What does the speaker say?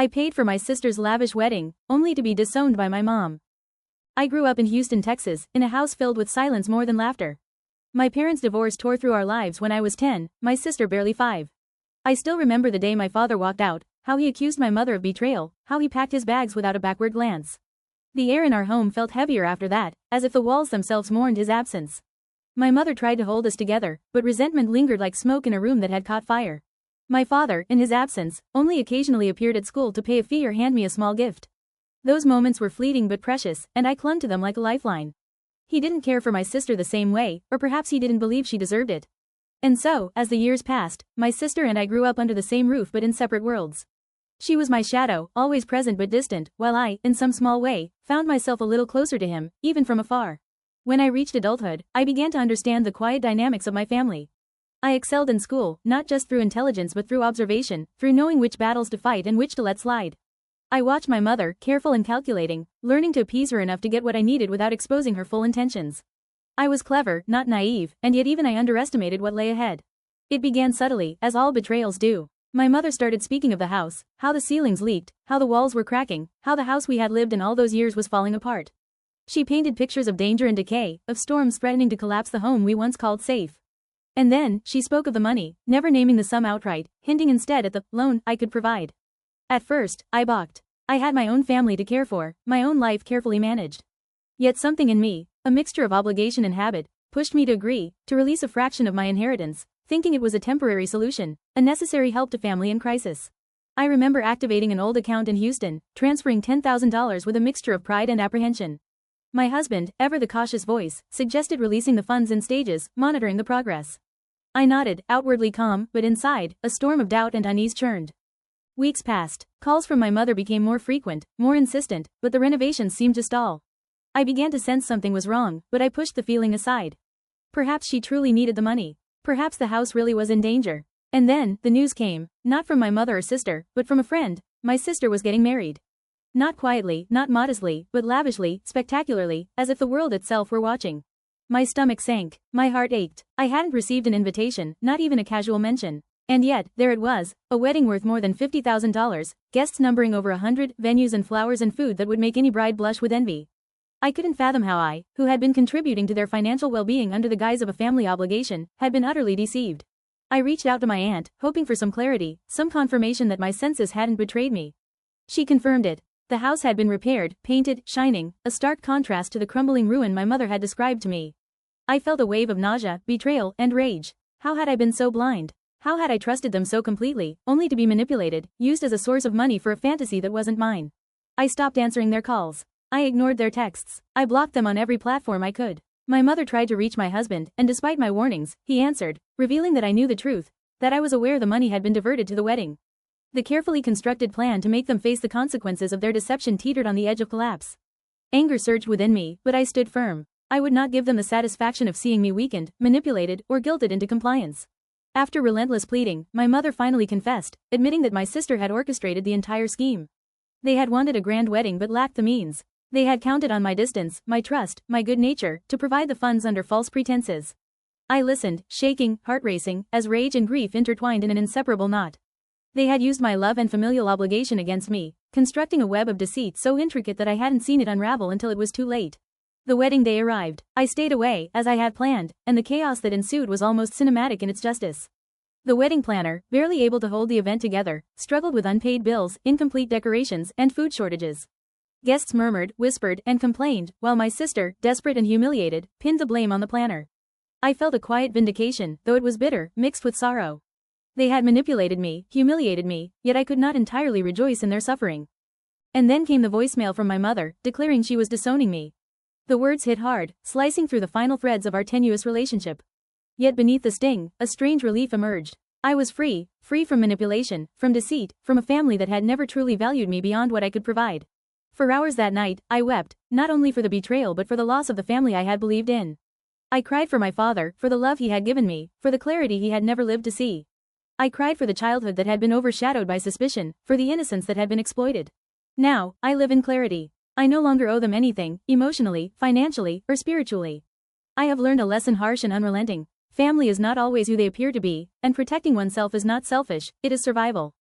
I paid for my sister's lavish wedding, only to be disowned by my mom. I grew up in Houston, Texas, in a house filled with silence more than laughter. My parents' divorce tore through our lives when I was 10, my sister barely 5. I still remember the day my father walked out, how he accused my mother of betrayal, how he packed his bags without a backward glance. The air in our home felt heavier after that, as if the walls themselves mourned his absence. My mother tried to hold us together, but resentment lingered like smoke in a room that had caught fire. My father, in his absence, only occasionally appeared at school to pay a fee or hand me a small gift. Those moments were fleeting but precious, and I clung to them like a lifeline. He didn't care for my sister the same way, or perhaps he didn't believe she deserved it. And so, as the years passed, my sister and I grew up under the same roof but in separate worlds. She was my shadow, always present but distant, while I, in some small way, found myself a little closer to him, even from afar. When I reached adulthood, I began to understand the quiet dynamics of my family. I excelled in school, not just through intelligence but through observation, through knowing which battles to fight and which to let slide. I watched my mother, careful and calculating, learning to appease her enough to get what I needed without exposing her full intentions. I was clever, not naive, and yet even I underestimated what lay ahead. It began subtly, as all betrayals do. My mother started speaking of the house, how the ceilings leaked, how the walls were cracking, how the house we had lived in all those years was falling apart. She painted pictures of danger and decay, of storms threatening to collapse the home we once called safe. And then, she spoke of the money, never naming the sum outright, hinting instead at the loan I could provide. At first, I balked. I had my own family to care for, my own life carefully managed. Yet something in me, a mixture of obligation and habit, pushed me to agree, to release a fraction of my inheritance, thinking it was a temporary solution, a necessary help to family in crisis. I remember activating an old account in Houston, transferring $10,000 with a mixture of pride and apprehension. My husband, ever the cautious voice, suggested releasing the funds in stages, monitoring the progress. I nodded, outwardly calm, but inside, a storm of doubt and unease churned. Weeks passed. Calls from my mother became more frequent, more insistent, but the renovations seemed to stall. I began to sense something was wrong, but I pushed the feeling aside. Perhaps she truly needed the money. Perhaps the house really was in danger. And then, the news came, not from my mother or sister, but from a friend. My sister was getting married. Not quietly, not modestly, but lavishly, spectacularly, as if the world itself were watching. My stomach sank. My heart ached. I hadn't received an invitation, not even a casual mention. And yet, there it was, a wedding worth more than $50,000, guests numbering over 100, venues and flowers and food that would make any bride blush with envy. I couldn't fathom how I, who had been contributing to their financial well-being under the guise of a family obligation, had been utterly deceived. I reached out to my aunt, hoping for some clarity, some confirmation that my senses hadn't betrayed me. She confirmed it. The house had been repaired, painted, shining, a stark contrast to the crumbling ruin my mother had described to me. I felt a wave of nausea, betrayal, and rage. How had I been so blind? How had I trusted them so completely, only to be manipulated, used as a source of money for a fantasy that wasn't mine? I stopped answering their calls. I ignored their texts. I blocked them on every platform I could. My mother tried to reach my husband, and despite my warnings, he answered, revealing that I knew the truth, that I was aware the money had been diverted to the wedding. The carefully constructed plan to make them face the consequences of their deception teetered on the edge of collapse. Anger surged within me, but I stood firm. I would not give them the satisfaction of seeing me weakened, manipulated, or guilted into compliance. After relentless pleading, my mother finally confessed, admitting that my sister had orchestrated the entire scheme. They had wanted a grand wedding but lacked the means. They had counted on my distance, my trust, my good nature, to provide the funds under false pretenses. I listened, shaking, heart racing, as rage and grief intertwined in an inseparable knot. They had used my love and familial obligation against me, constructing a web of deceit so intricate that I hadn't seen it unravel until it was too late. The wedding day arrived. I stayed away, as I had planned, and the chaos that ensued was almost cinematic in its justice. The wedding planner, barely able to hold the event together, struggled with unpaid bills, incomplete decorations, and food shortages. Guests murmured, whispered, and complained, while my sister, desperate and humiliated, pinned the blame on the planner. I felt a quiet vindication, though it was bitter, mixed with sorrow. They had manipulated me, humiliated me, yet I could not entirely rejoice in their suffering. And then came the voicemail from my mother, declaring she was disowning me. The words hit hard, slicing through the final threads of our tenuous relationship. Yet beneath the sting, a strange relief emerged. I was free from manipulation, from deceit, from a family that had never truly valued me beyond what I could provide. For hours that night, I wept, not only for the betrayal but for the loss of the family I had believed in. I cried for my father, for the love he had given me, for the clarity he had never lived to see. I cried for the childhood that had been overshadowed by suspicion, for the innocence that had been exploited. Now, I live in clarity. I no longer owe them anything, emotionally, financially, or spiritually. I have learned a lesson harsh and unrelenting. Family is not always who they appear to be, and protecting oneself is not selfish, it is survival.